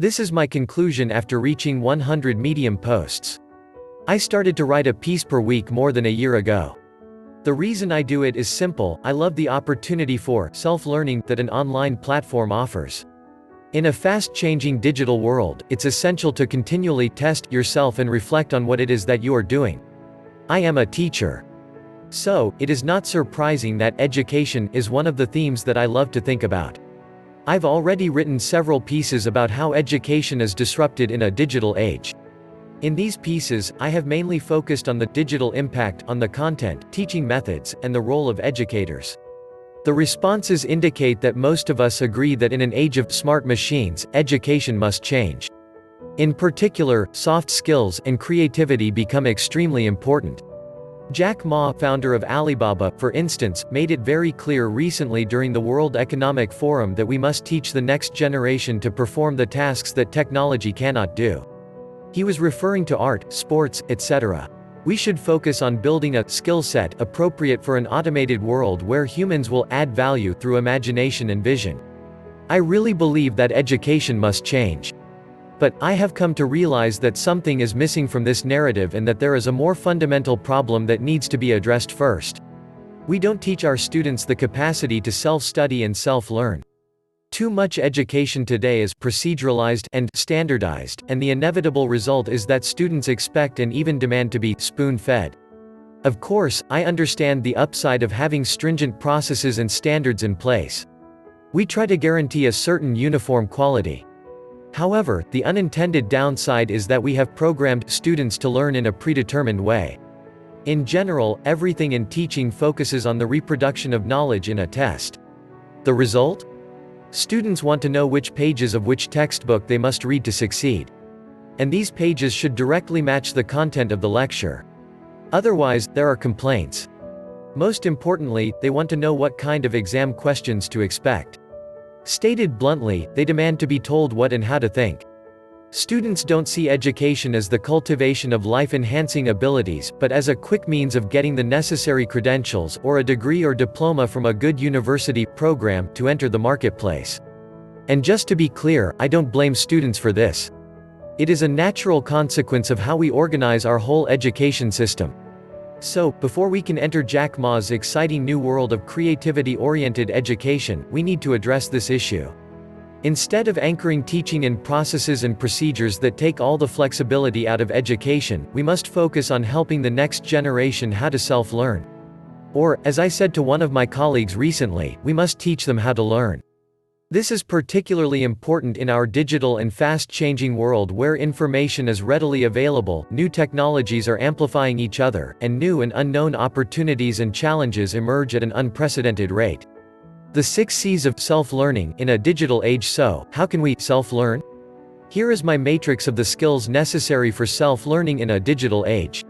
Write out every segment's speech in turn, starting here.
This is my conclusion after reaching 100 Medium posts. I started to write a piece per week more than a year ago. The reason I do it is simple: I love the opportunity for self-learning that an online platform offers. In a fast-changing digital world, it's essential to continually test yourself and reflect on what it is that you are doing. I am a teacher. So, it is not surprising that education is one of the themes that I love to think about. I've already written several pieces about how education is disrupted in a digital age. In these pieces, I have mainly focused on the digital impact on the content, teaching methods, and the role of educators. The responses indicate that most of us agree that in an age of smart machines, education must change. In particular, soft skills and creativity become extremely important. Jack Ma, founder of Alibaba, for instance, made it very clear recently during the World Economic Forum that we must teach the next generation to perform the tasks that technology cannot do. He was referring to art, sports, etc. We should focus on building a skill set appropriate for an automated world where humans will add value through imagination and vision. I really believe that education must change. But I have come to realize that something is missing from this narrative and that there is a more fundamental problem that needs to be addressed first. We don't teach our students the capacity to self-study and self-learn. Too much education today is proceduralized and standardized, and the inevitable result is that students expect and even demand to be spoon-fed. Of course, I understand the upside of having stringent processes and standards in place. We try to guarantee a certain uniform quality. However, the unintended downside is that we have programmed students to learn in a predetermined way. In general, everything in teaching focuses on the reproduction of knowledge in a test. The result? Students want to know which pages of which textbook they must read to succeed. And these pages should directly match the content of the lecture. Otherwise, there are complaints. Most importantly, they want to know what kind of exam questions to expect. Stated bluntly, they demand to be told what and how to think. Students don't see education as the cultivation of life-enhancing abilities, but as a quick means of getting the necessary credentials, or a degree or diploma from a good university program, to enter the marketplace. And just to be clear, I don't blame students for this. It is a natural consequence of how we organize our whole education system. So, before we can enter Jack Ma's exciting new world of creativity-oriented education, we need to address this issue. Instead of anchoring teaching in processes and procedures that take all the flexibility out of education, we must focus on helping the next generation how to self-learn. Or, as I said to one of my colleagues recently, we must teach them how to learn. This is particularly important in our digital and fast-changing world where information is readily available, new technologies are amplifying each other, and new and unknown opportunities and challenges emerge at an unprecedented rate. The 6 C's of self-learning in a digital age. So, how can we self-learn? Here is my matrix of the skills necessary for self-learning in a digital age.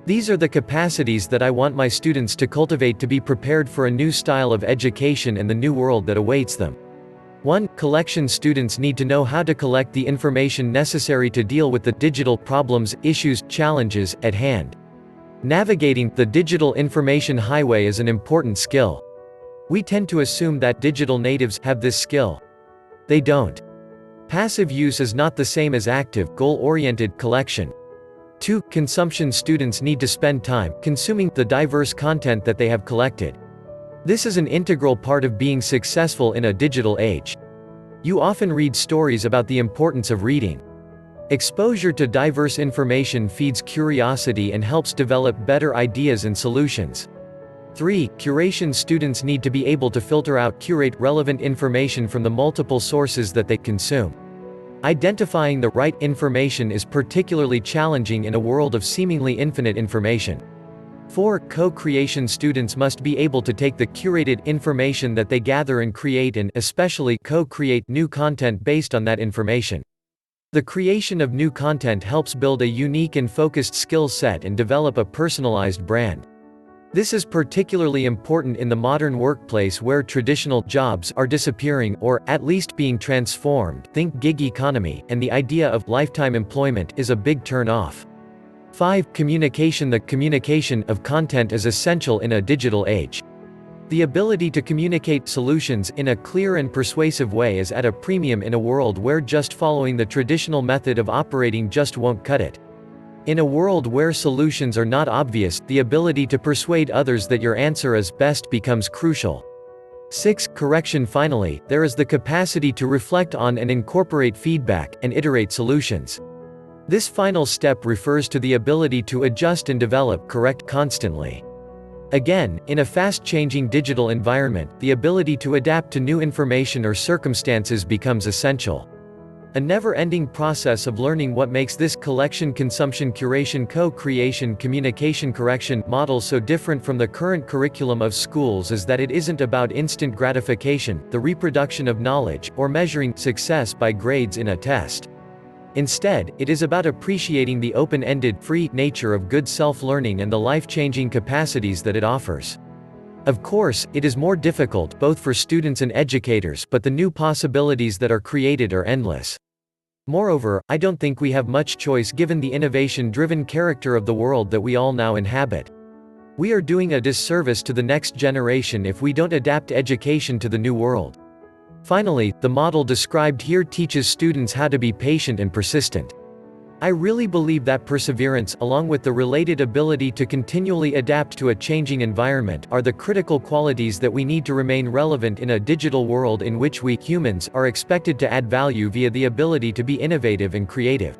These are the capacities that I want my students to cultivate to be prepared for a new style of education and the new world that awaits them. 1. Collection. Students need to know how to collect the information necessary to deal with the digital problems, issues, challenges at hand. Navigating the digital information highway is an important skill. We tend to assume that digital natives have this skill. They don't. Passive use is not the same as active, goal-oriented collection. 2. Consumption. Students need to spend time consuming the diverse content that they have collected. This is an integral part of being successful in a digital age. You often read stories about the importance of reading. Exposure to diverse information feeds curiosity and helps develop better ideas and solutions. 3. Curation. Students need to be able to curate relevant information from the multiple sources that they consume. Identifying the right information is particularly challenging in a world of seemingly infinite information. 4. Co-creation. Students must be able to take the curated information that they gather and create and, especially, co-create new content based on that information. The creation of new content helps build a unique and focused skill set and develop a personalized brand. This is particularly important in the modern workplace where traditional jobs are disappearing or, at least, being transformed. Think gig economy, and the idea of lifetime employment is a big turn-off. 5. Communication. The communication of content is essential in a digital age. The ability to communicate solutions in a clear and persuasive way is at a premium in a world where just following the traditional method of operating just won't cut it. In a world where solutions are not obvious, the ability to persuade others that your answer is best becomes crucial. 6. Correction. Finally, there is the capacity to reflect on and incorporate feedback, and iterate solutions. This final step refers to the ability to adjust and correct constantly. Again, in a fast-changing digital environment, the ability to adapt to new information or circumstances becomes essential. A never-ending process of learning. What makes this collection, consumption, curation, co-creation, communication, correction model so different from the current curriculum of schools is that it isn't about instant gratification, the reproduction of knowledge, or measuring success by grades in a test. Instead, it is about appreciating the open-ended, free nature of good self-learning and the life-changing capacities that it offers. Of course, it is more difficult both for students and educators, but the new possibilities that are created are endless. Moreover, I don't think we have much choice given the innovation-driven character of the world that we all now inhabit. We are doing a disservice to the next generation if we don't adapt education to the new world. Finally, the model described here teaches students how to be patient and persistent. I really believe that perseverance, along with the related ability to continually adapt to a changing environment, are the critical qualities that we need to remain relevant in a digital world in which we, humans, are expected to add value via the ability to be innovative and creative.